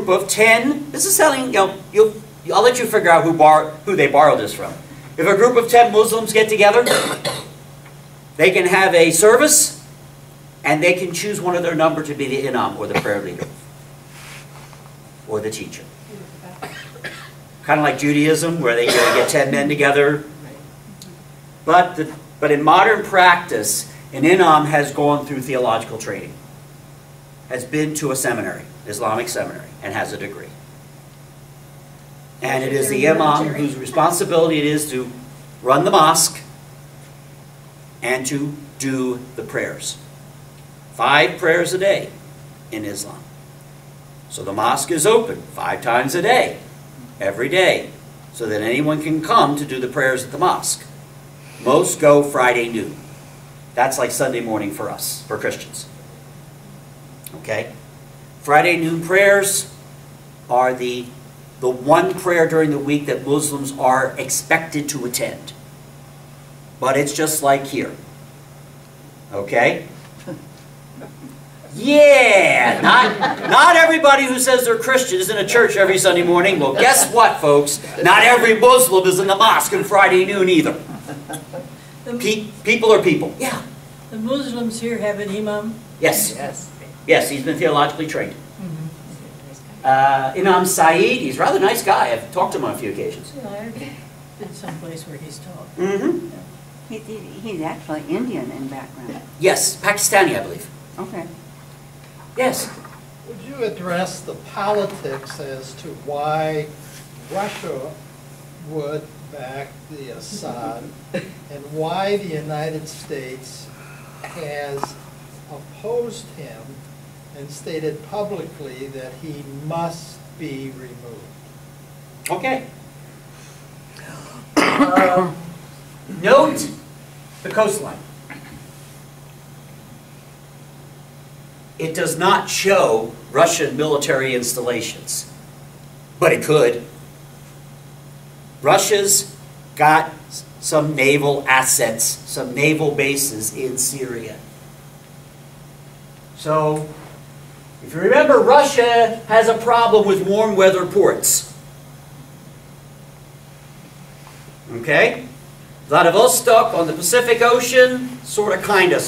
group of 10, this is telling, I'll let you figure out who they borrowed this from. If a group of 10 Muslims get together, they can have a service, and they can choose one of their number to be the imam, or the prayer leader, or the teacher. Kind of like Judaism, where they get 10 men together. But in modern practice, an imam has gone through theological training, has been to a seminary, Islamic seminary, and has a degree. And it is the imam whose responsibility it is to run the mosque and to do the prayers. 5 prayers a day in Islam. So the mosque is open 5 times a day, every day, so that anyone can come to do the prayers at the mosque. Most go Friday noon. That's like Sunday morning for us, for Christians. Okay? Friday noon prayers are the one prayer during the week that Muslims are expected to attend. But it's just like here. Okay? Yeah! Not everybody who says they're Christian is in a church every Sunday morning. Well, guess what, folks? Not every Muslim is in the mosque on Friday noon either. People are people. Yeah. The Muslims here have an imam? Yes. Yes, he's been theologically trained. Imam Saeed, he's a rather nice guy. I've talked to him on a few occasions. Yeah, I've been someplace where he's taught. Mm-hmm. He's actually Indian in background. Yes, Pakistani, I believe. Okay. Yes. Would you address the politics as to why Russia would back the Assad and why the United States has opposed him and stated publicly that he must be removed? Okay. Note the coastline. It does not show Russian military installations, but it could. Russia's got some naval assets, some naval bases in Syria. So, if you remember, Russia has a problem with warm weather ports. Okay? Vladivostok on the Pacific Ocean, sort of kind of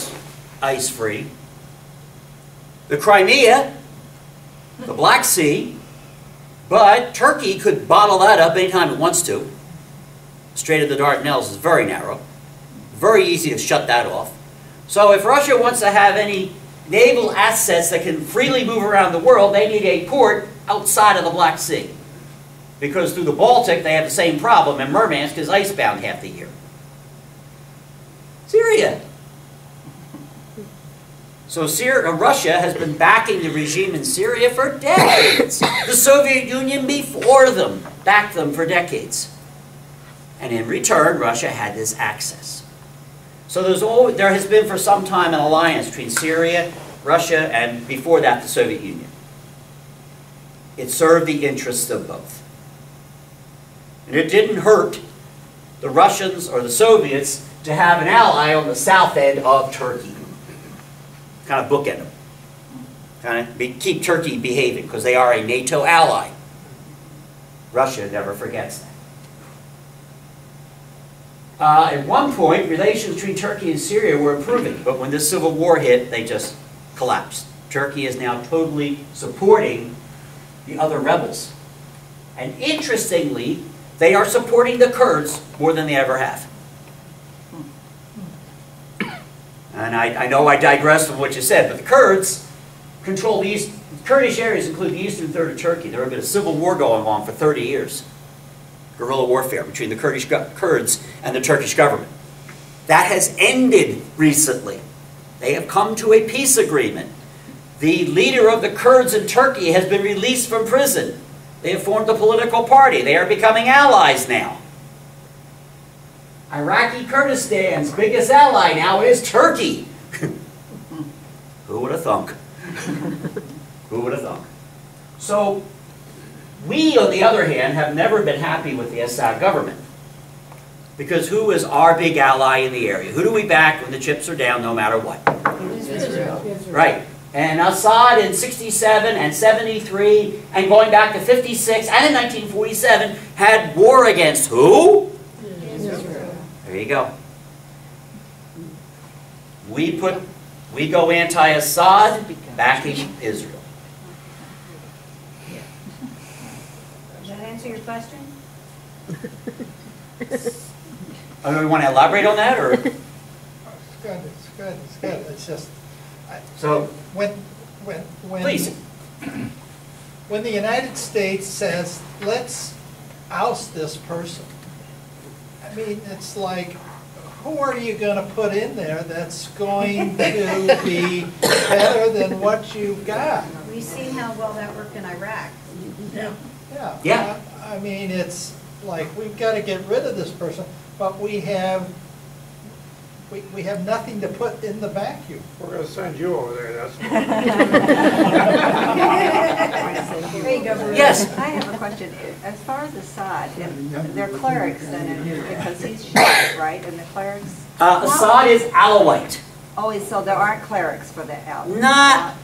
ice-free. The Crimea, the Black Sea, but Turkey could bottle that up anytime it wants to. Strait of the Dardanelles is very narrow. Very easy to shut that off. So if Russia wants to have any naval assets that can freely move around the world, they need a port outside of the Black Sea. Because through the Baltic, they have the same problem, and Murmansk is icebound half the year. Syria. So Russia has been backing the regime in Syria for decades. The Soviet Union before them backed them for decades. And in return, Russia had this access. So there has been for some time an alliance between Syria, Russia, and before that the Soviet Union. It served the interests of both. And it didn't hurt the Russians or the Soviets to have an ally on the south end of Turkey. Kind of bookend them. Kind of keep Turkey behaving, because they are a NATO ally. Russia never forgets that. At one point, relations between Turkey and Syria were improving, but when this civil war hit, they just collapsed. Turkey is now totally supporting the other rebels. And interestingly, they are supporting the Kurds more than they ever have. And I know I digress from what you said, but the Kurds control the east. Kurdish areas include the eastern third of Turkey. There has been a civil war going on for 30 years. Guerrilla warfare between the Kurds and the Turkish government. That has ended recently. They have come to a peace agreement. The leader of the Kurds in Turkey has been released from prison. They have formed a political party. They are becoming allies now. Iraqi Kurdistan's biggest ally now is Turkey. Who would have thunk? Who would have thunk? So, we, on the other hand, have never been happy with the Assad government. Because who is our big ally in the area? Who do we back when the chips are down no matter what? Israel. Right. And Assad in 67 and 73 and going back to 56 and in 1947 had war against who? Israel. There you go. We go anti-Assad, backing Israel. Does that answer your question? Oh, we want to elaborate on that, or? It's good, it's good, it's good. It's just, So, when please. when the United States says, let's oust this person, I mean, it's like, who are you going to put in there that's going to be better than what you've got? We see how well that worked in Iraq. Yeah. Yeah. I mean, it's like, we've got to get rid of this person, but we have nothing to put in the vacuum. We're going to send you over there, that's There you go, Bruce. Yes. I have a question. As far as Assad, they're clerics then, because he's Shiite, right? And the clerics? Assad is Alawite. Oh, so there aren't clerics for the out. Not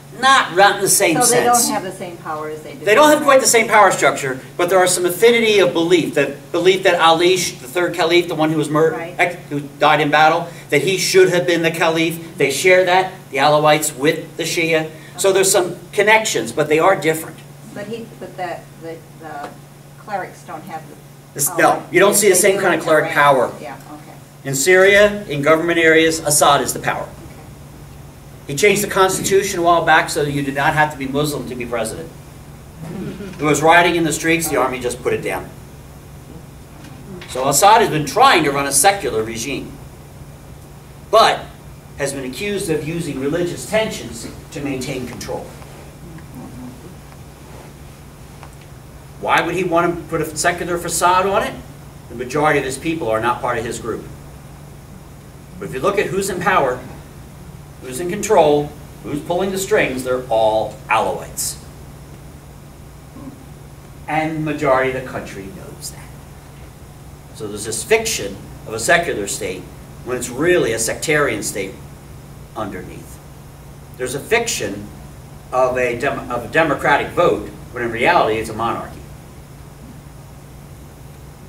in the same sense. So they don't have the same power as they do. They don't have quite the same power structure, but there are some affinity of belief. That Ali, the third caliph, the one who was murdered, Right. who died in battle, that he should have been the caliph. They share that, the Alawites with the Shia. So there's some connections, but they are different. But the clerics don't have the power. No, you don't see the They same do kind in of cleric Iran. power. Yeah, okay. In Syria, in government areas, Assad is the power. He changed the constitution a while back so that you did not have to be Muslim to be president. There was rioting in the streets, the army just put it down. So Assad has been trying to run a secular regime, but has been accused of using religious tensions to maintain control. Why would he want to put a secular facade on it? The majority of his people are not part of his group. But if you look at who's in power, who's in control, who's pulling the strings, they're all Alawites. And the majority of the country knows that. So there's this fiction of a secular state when it's really a sectarian state underneath. There's a fiction of a democratic vote when in reality it's a monarchy.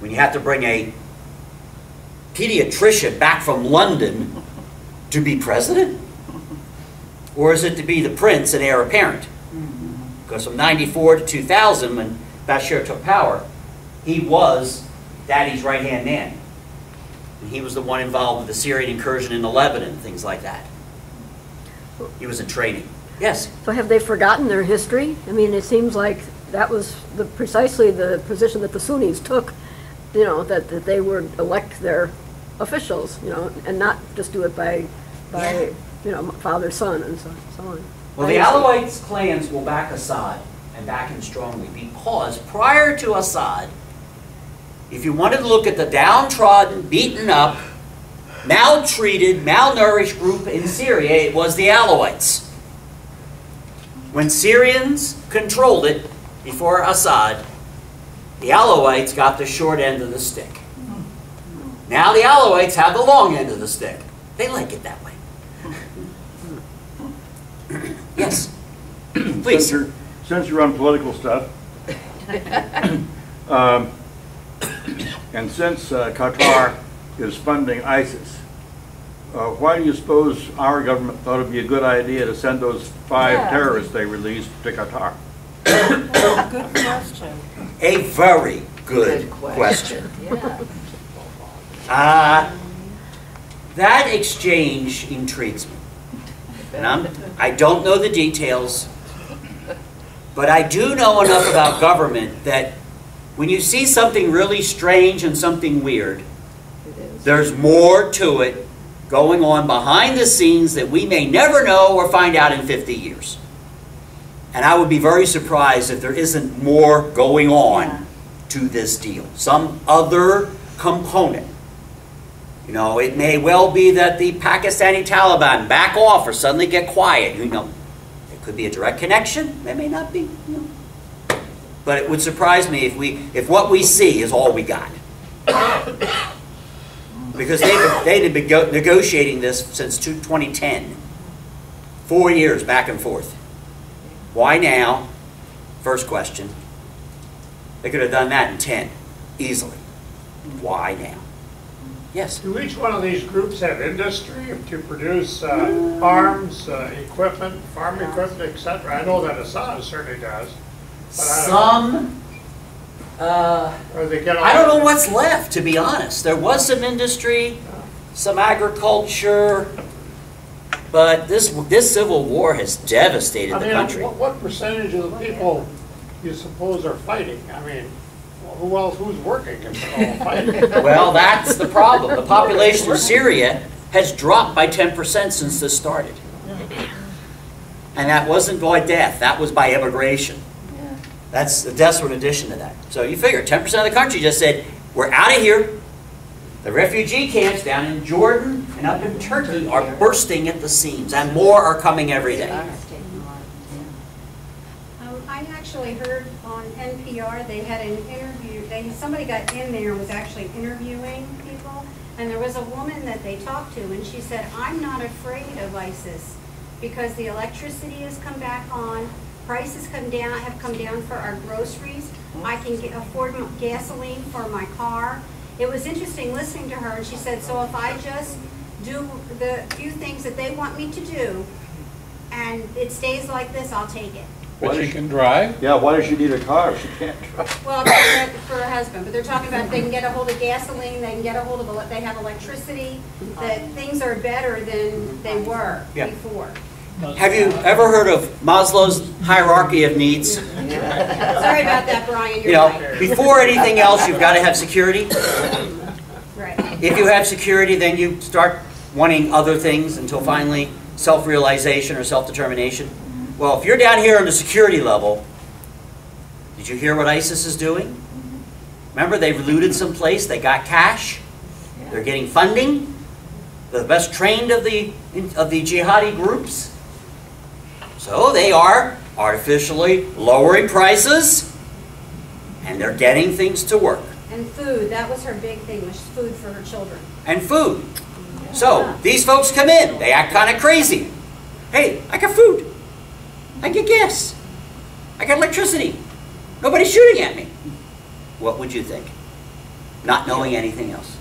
When you have to bring a pediatrician back from London to be president? Or is it to be the prince and heir apparent? Because from 94 to 2000, when Bashir took power, he was Daddy's right-hand man. And he was the one involved with the Syrian incursion into Lebanon, things like that. He was in training. Yes? So have they forgotten their history? I mean, it seems like that was precisely the position that the Sunnis took, you know, that they would elect their officials, you know, and not just do it by you know, father, son, and so on. Well, the Alawites clans will back Assad, and back him strongly, because prior to Assad, if you wanted to look at the downtrodden, beaten up, maltreated, malnourished group in Syria, it was the Alawites. When Syrians controlled it before Assad, the Alawites got the short end of the stick. Now the Alawites have the long end of the stick. They like it that way. Yes, please. Since you're on political stuff, and since Qatar is funding ISIS, why do you suppose our government thought it would be a good idea to send those 5 terrorists they released to Qatar? Good question. A very good question. Yeah. That exchange intrigues me. And I don't know the details, but I do know enough about government that when you see something really strange and something weird, there's more to it going on behind the scenes that we may never know or find out in 50 years. And I would be very surprised if there isn't more going on to this deal. Some other component. You know, it may well be that the Pakistani Taliban back off or suddenly get quiet. You know, it could be a direct connection. It may not be. You know. But it would surprise me if what we see is all we got. Because they've been negotiating this since 2010. 4 years back and forth. Why now? First question. They could have done that in 10, easily. Why now? Yes? Do each one of these groups have industry to produce arms, equipment, farm equipment, etc.? I know that Assad certainly does. But Some, or they get all I don't know what's left, to be honest. There was some industry, some agriculture, but this civil war has devastated I the mean, country. what percentage of the people you suppose are fighting? I mean, who's working if they're all fighting? Well, that's the problem. The population of Syria has dropped by 10% since this started. And that wasn't by death, that was by immigration. That's the deaths were in addition to that. So you figure 10% of the country just said, we're out of here. The refugee camps down in Jordan and up in Turkey are bursting at the seams, and more are coming every day. I actually heard on NPR, they had an interview, somebody got in there and was actually interviewing people, and there was a woman that they talked to, and she said, I'm not afraid of ISIS, because the electricity has come back on, prices have come down for our groceries, I can afford gasoline for my car. It was interesting listening to her, and she said, so if I just do the few things that they want me to do, and it stays like this, I'll take it. But she can drive? Yeah, why does she need a car if she can't drive? Well, for her husband, but they're talking about they can get a hold of gasoline, they can get a hold of, they have electricity, that things are better than they were before. Have you ever heard of Maslow's hierarchy of needs? Sorry about that, Brian, You you're know, right. before anything else, you've got to have security. Right. If you have security, then you start wanting other things until finally self-realization or self-determination. Well, if you're down here on the security level, did you hear what ISIS is doing? Remember, they've looted some place, they got cash, they're getting funding, they're the best trained of the jihadi groups. So they are artificially lowering prices, and they're getting things to work. And food, that was her big thing, was food for her children. And food. So these folks come in, they act kind of crazy. Hey, I got food. I get gas. I got electricity. Nobody's shooting at me. What would you think? Not knowing anything else.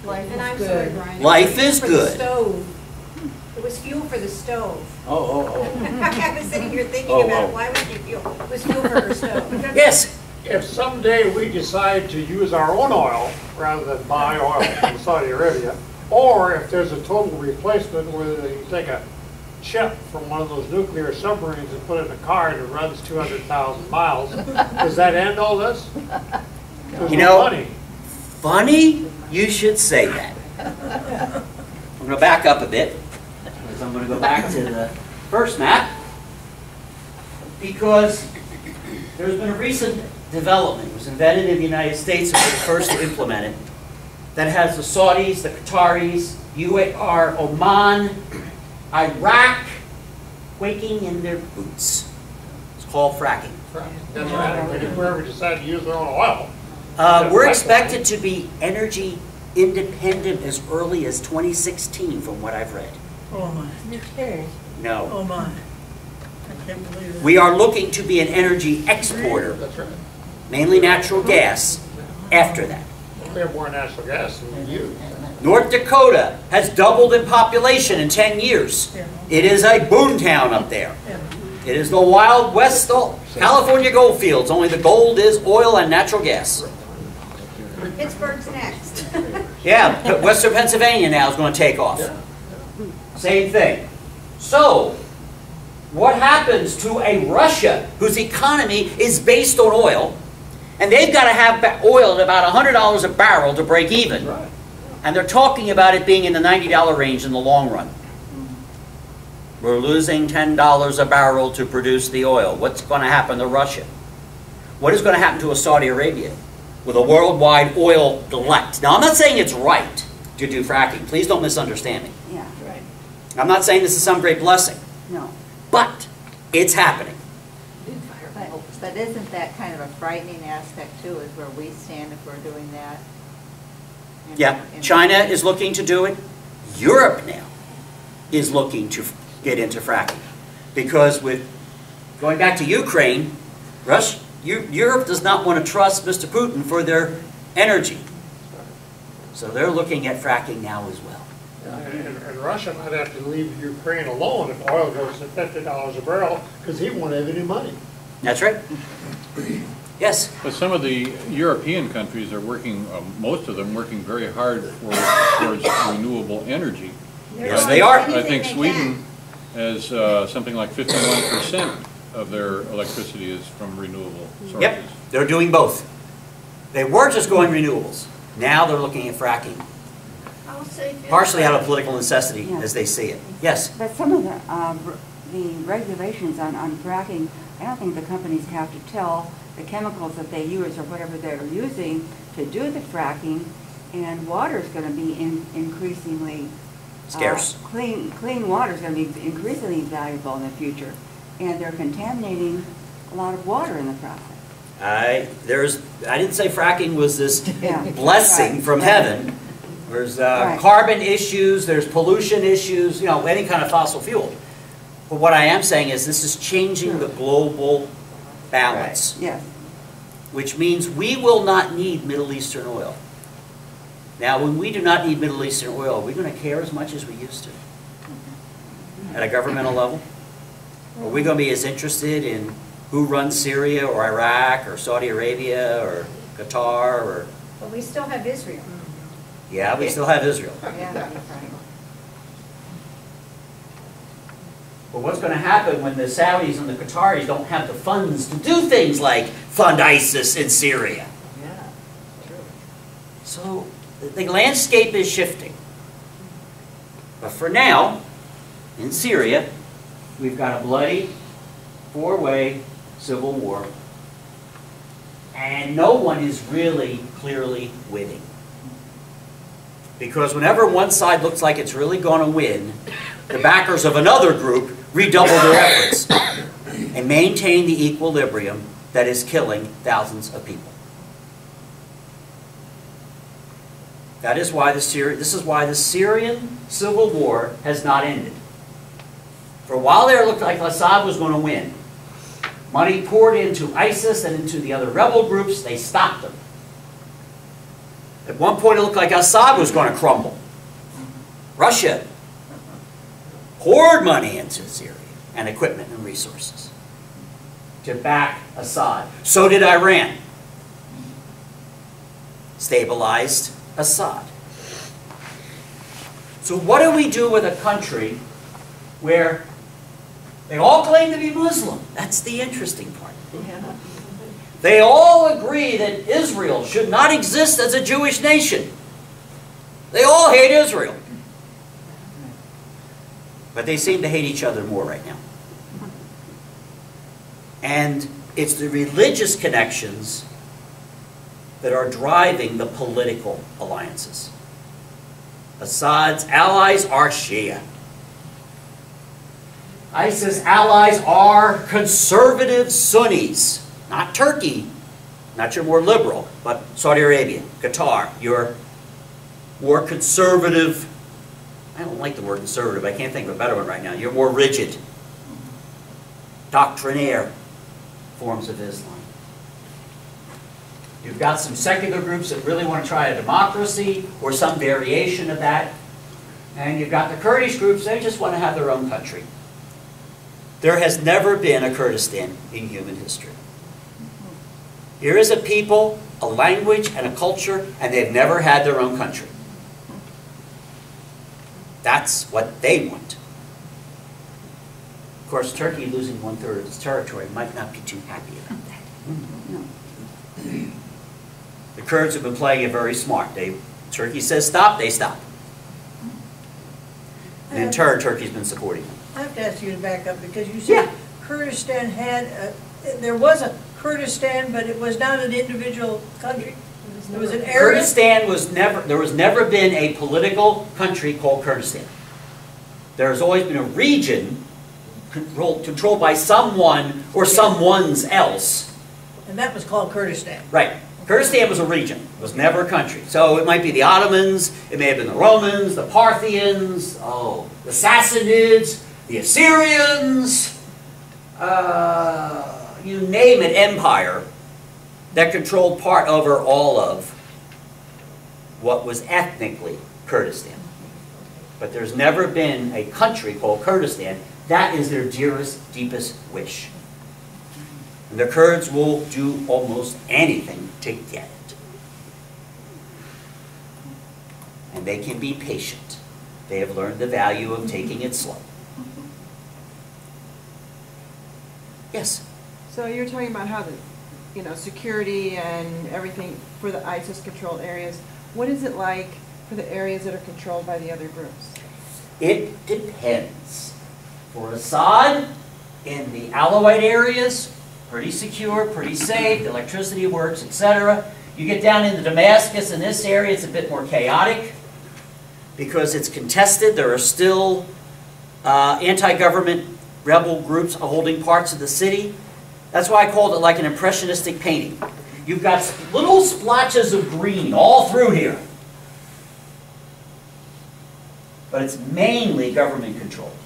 And I'm sorry, Brian. Life is For good. the stove. It was fuel for the stove. Oh. I was sitting here thinking Oh, about oh. why would you fuel? It was fuel for her stove. Yes. If someday we decide to use our own oil rather than buy oil from Saudi Arabia, or if there's a total replacement where you take a chip from one of those nuclear submarines and put it in a car that runs 200,000 miles, does that end all this? There's You no know- money. Funny you should say that. I'm going to back up a bit, because I'm going to go back to the first map, because there's been a recent development. It was invented in the United States and was the first to implement it, that has the Saudis, the Qataris, UAR, Oman, Iraq quaking in their boots. It's called fracking. That's right. If we ever decide to use their own oil. We're expected to be energy independent as early as 2016, from what I've read. Oh my. You're kidding. No. Oh my. I can't believe it. We are looking to be an energy exporter, That's right. mainly natural gas, after that. We have more natural gas than we use. North Dakota has doubled in population in 10 years. It is a boomtown up there. It is the Wild West California gold fields, only the gold is oil and natural gas. Pittsburgh's next. Yeah, Western Pennsylvania now is going to take off. Same thing. So, what happens to a Russia whose economy is based on oil, and they've got to have oil at about $100 a barrel to break even, and they're talking about it being in the $90 range in the long run. We're losing $10 a barrel to produce the oil. What's going to happen to Russia? What is going to happen to a Saudi Arabia with a worldwide oil glut? Now, I'm not saying it's right to do fracking. Please don't misunderstand me. Yeah, Right. I'm not saying this is some great blessing, no. but it's happening. But isn't that kind of a frightening aspect too, is where we stand if we're doing that? Yeah, China is looking to do it. Europe now is looking to get into fracking. Because with going back to Ukraine, Europe does not want to trust Mr. Putin for their energy. So they're looking at fracking now as well. And Russia might have to leave Ukraine alone if oil goes to $50 a barrel because he won't have any money. That's right. Yes? But some of the European countries are working, most of them working very hard towards renewable energy. Yes, they are. I think Sweden has something like 51% of their electricity is from renewable sources. Yep, they're doing both. They were just going renewables. Now they're looking at fracking. I'll say Partially out of political necessity, as they see it. Yes? But some of the regulations on fracking, I don't think the companies have to tell the chemicals that they use or whatever they're using to do the fracking, and water is going to be increasingly Scarce. Clean water is going to be increasingly valuable in the future, and they're contaminating a lot of water in the process. I didn't say fracking was this blessing from heaven. There's carbon issues, there's pollution issues, any kind of fossil fuel. But what I am saying is this is changing the global balance. Right. Yes. Which means we will not need Middle Eastern oil. Now, when we do not need Middle Eastern oil, are we going to care as much as we used to? At a governmental level? Are we going to be as interested in who runs Syria or Iraq or Saudi Arabia or Qatar or... But we still have Israel. Yeah, we still have Israel. Yeah, that's right. But what's going to happen when the Saudis and the Qataris don't have the funds to do things like fund ISIS in Syria? Yeah, true. So the landscape is shifting. But for now, in Syria, we've got a bloody four-way civil war. And no one is really clearly winning. Because whenever one side looks like it's really going to win, the backers of another group redouble their efforts and maintain the equilibrium that is killing thousands of people. This is why the Syrian civil war has not ended. For a while there, it looked like Assad was going to win. Money poured into ISIS and into the other rebel groups. They stopped them. At one point, it looked like Assad was going to crumble. Russia poured money into Syria and equipment and resources to back Assad. So did Iran. Stabilized Assad. So what do we do with a country where they all claim to be Muslim? That's the interesting part. Yeah. They all agree that Israel should not exist as a Jewish nation. They all hate Israel. But they seem to hate each other more right now. And it's the religious connections that are driving the political alliances. Assad's allies are Shia. ISIS allies are conservative Sunnis. Not Turkey, not your more liberal, but Saudi Arabia, Qatar, your more conservative, I don't like the word conservative, I can't think of a better one right now, you're more rigid, doctrinaire forms of Islam. You've got some secular groups that really want to try a democracy or some variation of that, and you've got the Kurdish groups, they just want to have their own country. There has never been a Kurdistan in human history. Here is a people, a language, and a culture, and they've never had their own country. That's what they want. Of course, Turkey losing 1/3 of its territory might not be too happy about that. No. The Kurds have been playing it very smart. Turkey says stop, they stop. And in turn, Turkey's been supporting them. I have to ask you to back up because you said Kurdistan had, there was a Kurdistan, but it was not an individual country. It was an area. Kurdistan was never, there was never been a political country called Kurdistan. There has always been a region controlled by someone or someone's else. And that was called Kurdistan. Right. Kurdistan was a region. It was never a country. So it might be the Ottomans, it may have been the Romans, the Parthians, the Sassanids, the Assyrians, you name it, empire that controlled part over all of what was ethnically Kurdistan. But there's never been a country called Kurdistan. That is their dearest, deepest wish. And the Kurds will do almost anything to get it. And they can be patient. They have learned the value of taking it slow. Yes? So you're talking about how the, security and everything for the ISIS-controlled areas. What is it like for the areas that are controlled by the other groups? It depends. For Assad, in the Alawite areas, pretty secure, pretty safe, the electricity works, etc. You get down into Damascus, in this area, it's a bit more chaotic because it's contested. There are still anti-government rebel groups holding parts of the city. That's why I called it like an impressionistic painting. You've got little splotches of green all through here. But it's mainly government controlled.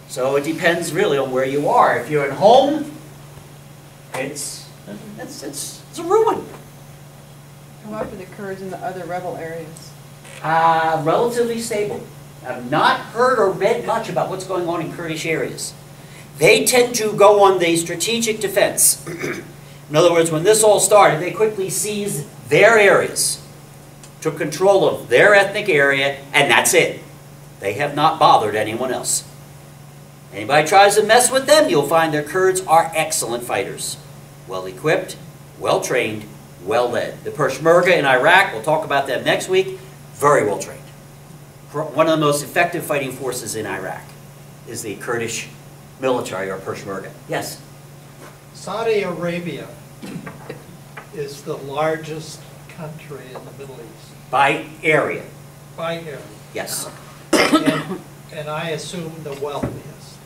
So it depends really on where you are. If you're at home, it's a ruin. How about for the Kurds in the other rebel areas? Relatively stable. I've not heard or read much about what's going on in Kurdish areas. They tend to go on the strategic defense. In other words, when this all started, they quickly seized their areas, took control of their ethnic area, and that's it. They have not bothered anyone else. Anybody tries to mess with them, you'll find their Kurds are excellent fighters. Well equipped, well trained, well led. The Peshmerga in Iraq, we'll talk about them next week, very well trained. One of the most effective fighting forces in Iraq is the Kurdish military, or Peshmerga. Yes? Saudi Arabia is the largest country in the Middle East. By area. By area. Yes. And I assume the wealthiest.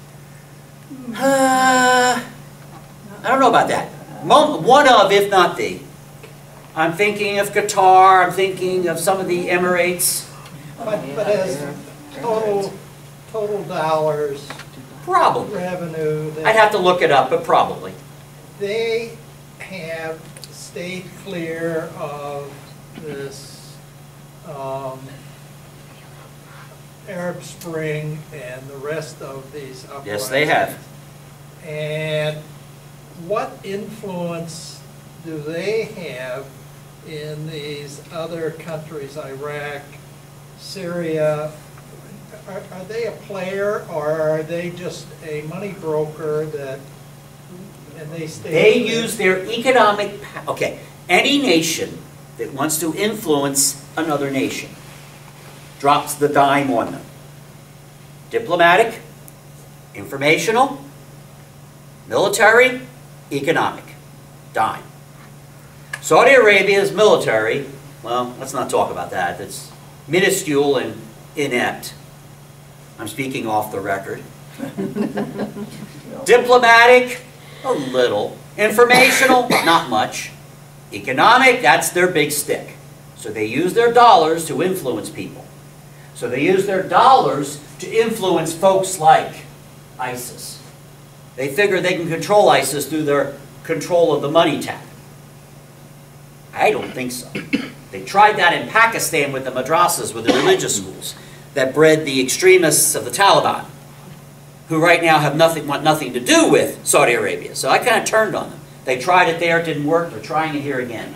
I don't know about that. One of, if not the. I'm thinking of Qatar, I'm thinking of some of the Emirates. But as total dollars, probably revenue, I'd have to look it up, but probably. They have stayed clear of this Arab Spring and the rest of these uprisings. Yes, they have. And what influence do they have in these other countries, Iraq, Syria? Are they a player, or are they just a money broker that, and they stay? They use their economic, okay, any nation that wants to influence another nation drops the dime on them. Diplomatic, informational, military, economic, dime. Saudi Arabia's military, well, let's not talk about that. It's minuscule and inept. I'm speaking off the record. Diplomatic, a little. Informational, not much. Economic, that's their big stick. So they use their dollars to influence people. So they use their dollars to influence folks like ISIS. They figure they can control ISIS through their control of the money tap. I don't think so. They tried that in Pakistan with the madrasas, with the religious schools that bred the extremists of the Taliban, who right now have want nothing to do with Saudi Arabia. So I kind of turned on them. They tried it there, it didn't work, they're trying it here again.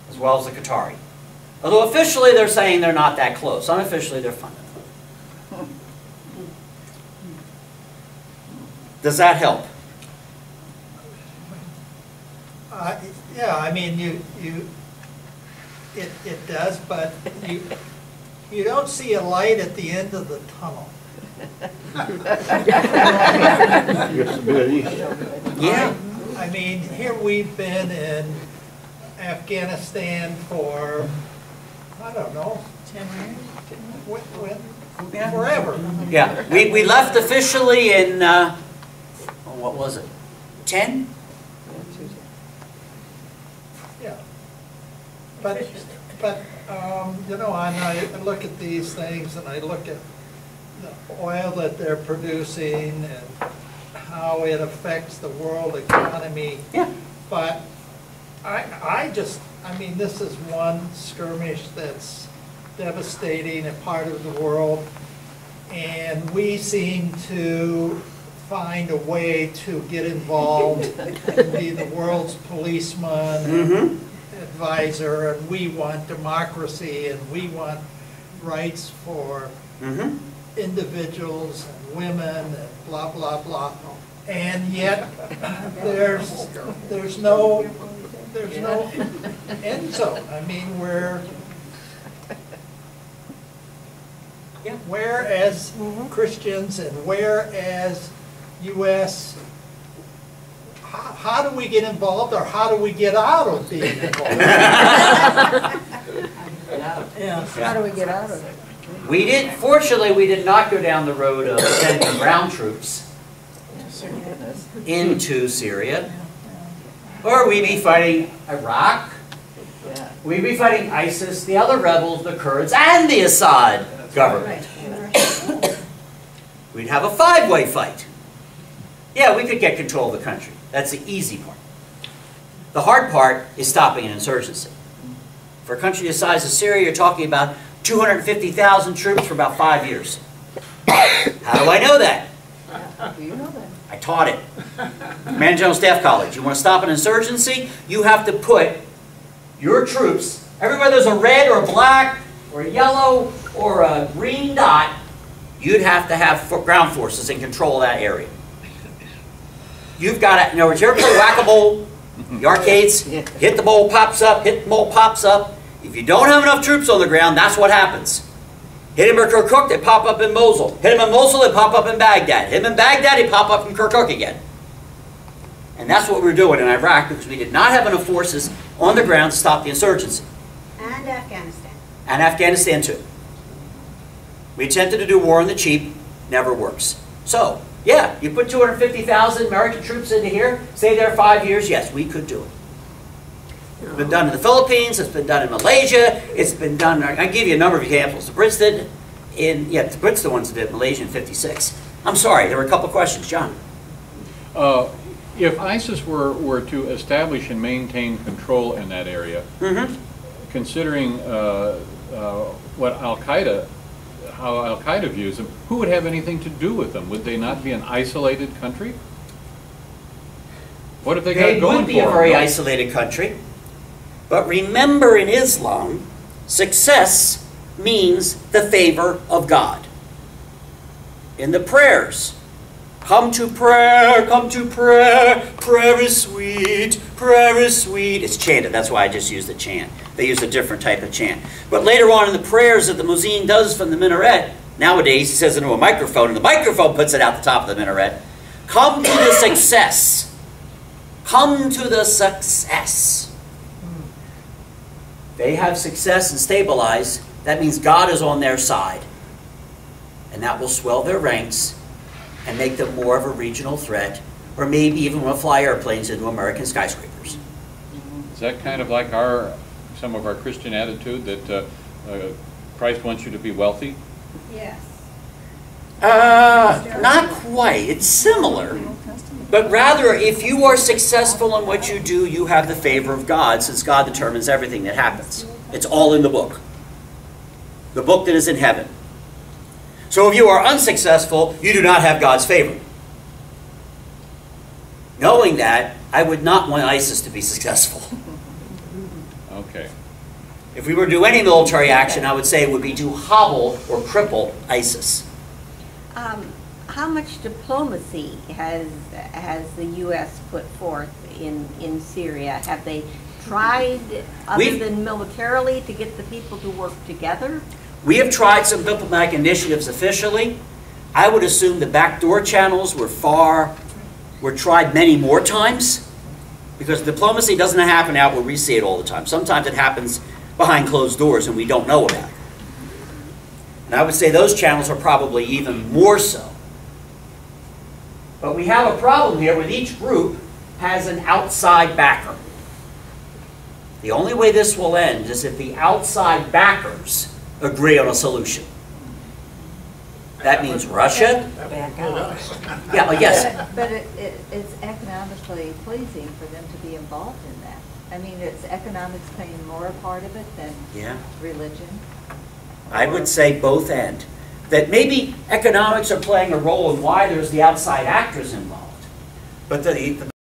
As well as the Qatari. Although officially they're saying they're not that close. Unofficially they're funding them. Does that help? Yeah, I mean, it does, but you don't see a light at the end of the tunnel. Yeah. I mean, here we've been in Afghanistan for, I don't know, 10 years? Forever. Yeah. We left officially in, what was it? 10? Yeah. But You know, and I look at these things and I look at the oil that they're producing and how it affects the world economy. Yeah. But I mean, this is one skirmish that's devastating a part of the world, and we seem to find a way to get involved and be the world's policeman and advisor, and we want democracy, and we want rights for individuals and women and blah, blah, blah. And yet, there's no end zone. I mean, whereas Christians and whereas U.S., how do we get involved, or how do we get out of being involved? How do we get out of it? Fortunately, we did not go down the road of sending ground troops into Syria. Or we'd be fighting Iraq, we'd be fighting ISIS, the other rebels, the Kurds, and the Assad government. We'd have a five-way fight. Yeah, we could get control of the country. That's the easy part. The hard part is stopping an insurgency. For a country the size of Syria, you're talking about 250,000 troops for about 5 years. How do I know that? How do you know that? I taught it. Command General Staff College. You want to stop an insurgency? You have to put your troops, everywhere there's a red or a black or a yellow or a green dot, you'd have to have ground forces in control of that area. You've got to, in other words, you ever play whack-a-mole, the arcades, hit the ball, pops up, hit the ball, pops up. If you don't have enough troops on the ground, that's what happens. Hit him in Kirkuk, they pop up in Mosul. Hit him in Mosul, they pop up in Baghdad. Hit him in Baghdad, they pop up in Kirkuk again. And that's what we were doing in Iraq, because we did not have enough forces on the ground to stop the insurgency. And Afghanistan. And Afghanistan too. We attempted to do war on the cheap, never works. So, yeah, you put 250,000 American troops into here, stay there 5 years, yes, we could do it. It's been done in the Philippines, it's been done in Malaysia, it's been done, I can give you a number of examples. The Brits did, the Brits are the ones that did Malaysia in '56. I'm sorry, there were a couple questions. John? If ISIS were to establish and maintain control in that area, considering what how Al-Qaeda views them, who would have anything to do with them? Would they not be an isolated country? What if they got going for them? They would be a very isolated country. But remember, in Islam, success means the favor of God. In the prayers, come to prayer, prayer is sweet, prayer is sweet. It's chanted, that's why I just used the chant. They use a different type of chant. But later on in the prayers that the muezzin does from the minaret, nowadays he says into a microphone, and the microphone puts it out the top of the minaret, come to the success. Come to the success. They have success and stabilize. That means God is on their side. And that will swell their ranks and make them more of a regional threat, or maybe even want to fly airplanes into American skyscrapers. Is that kind of like some of our Christian attitude that Christ wants you to be wealthy? Yes. Not quite. It's similar. But rather, if you are successful in what you do, you have the favor of God, since God determines everything that happens. It's all in the book. The book that is in heaven. So if you are unsuccessful, you do not have God's favor. Knowing that, I would not want ISIS to be successful. Okay. If we were to do any military action, I would say it would be to hobble or cripple ISIS. How much diplomacy has the U.S. put forth in Syria? Have they tried, other than militarily, to get the people to work together? We have tried some diplomatic initiatives officially. I would assume the backdoor channels were tried many more times, because diplomacy doesn't happen out where we see it all the time. Sometimes it happens behind closed doors and we don't know about it. And I would say those channels are probably even more so. But we have a problem here with each group has an outside backer. The only way this will end is if the outside backers agree on a solution. That means Russia. Back out. Yeah, well, yes. But it's economically pleasing for them to be involved in that. I mean, it's economics playing more a part of it than Yeah. religion. I would say both end. That maybe economics are playing a role in why there's the outside actors involved. But the